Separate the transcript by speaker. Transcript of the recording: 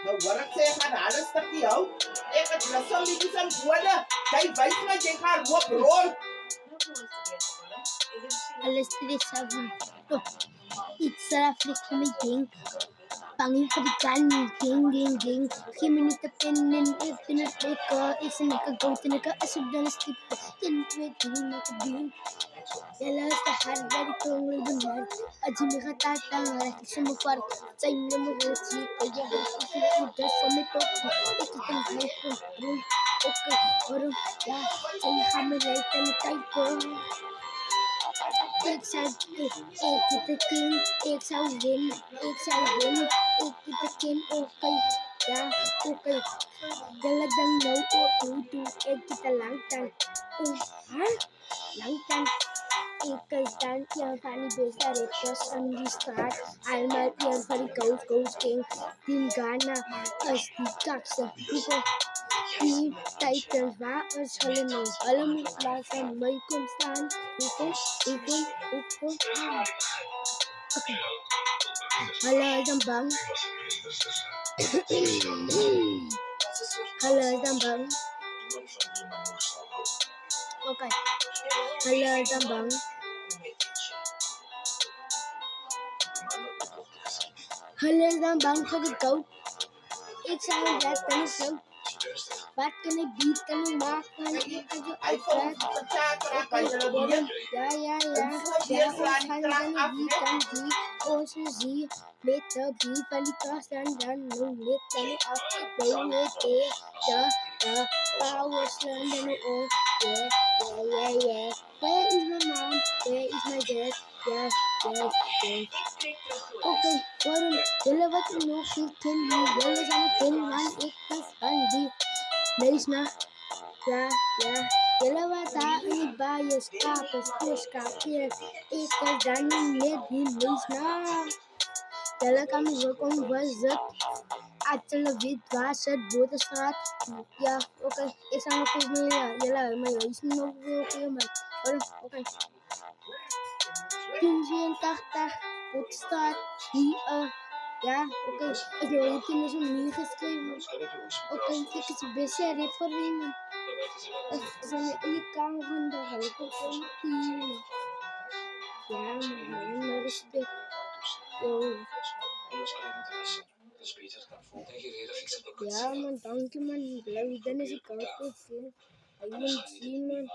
Speaker 1: Nou, wat ik zeg, gaan alles stukje jou. Ik het lassen met die zijn woorden. Jij weet maar, jij gaat op rol.
Speaker 2: Alles 37. Oh, iets flik van mijn ding. Banging voor de kan, ging. Geen minuten pen en ik ben het lekker. Ik ben lekker goud en ik als ik dan een stip. Ken twee dingen met de ding. Yalla is de hard waar ik ongelukkig ben hard. Als je me gaat uitdagen, raak ik ze me vark. Zijn me me goed zie ik. Je hebt ik dus van mijn top. Ik heb een hype room. Oké, waarom? Ja, en gaan me rijden en kijken. Ik zou de king, ik zou winnen, ik de king, oké, ja, oké. Jelle dan nou, doe, ik get a lang dan. Lang dan. Ik dan, ja, van die beste rappers aan die straat. Allemaal hier van die Ghost King. Die Ghana, als die kakse. Die Titans, waar is hulle nou? Hulle moet laat mij kom staan. Hoekom? Oké. Hulle is dan bang. Hulle is dan bang. Oké. Hulle is dan bang. Hulle is dan bang voor de goat. Ik zou een red en een zo. Wat kan ik beat, kan ik maken? Ik kan zo uitpraten. Ja. Ja, ons gaan dan die kan die. Onze zie met de beat van die kast en dan nu ligt dan af. Ben je de power slam dan oh. Yeah. Where is my mom? Where is my dad? Yes. Oké, waarom willen wat ik nog niet ken? Willen zijn het ken, want ik ben van die. Wees na, ja. Willen wat daar in die baaien, schapen, spoorskapen. Ik was daar niet met die wees na. Willen kan me zo komen, was het. Atelen wit, was het, Bodenstraat. Ja, oké, ik sta nog eens mee, ja, maar is me nog veel veel, maar. Oké. 1084, Bodenstraat, hier, ja, oké. Ik wil je kinderen zo niet geschreven. Oké, ik is een beetje refereren. Ze zijn in de kamer van de helper van hier. Ja, maar respect. Yo. Ja, man, dank je, man. Dan is ik ook veel. Ik ben zien, man.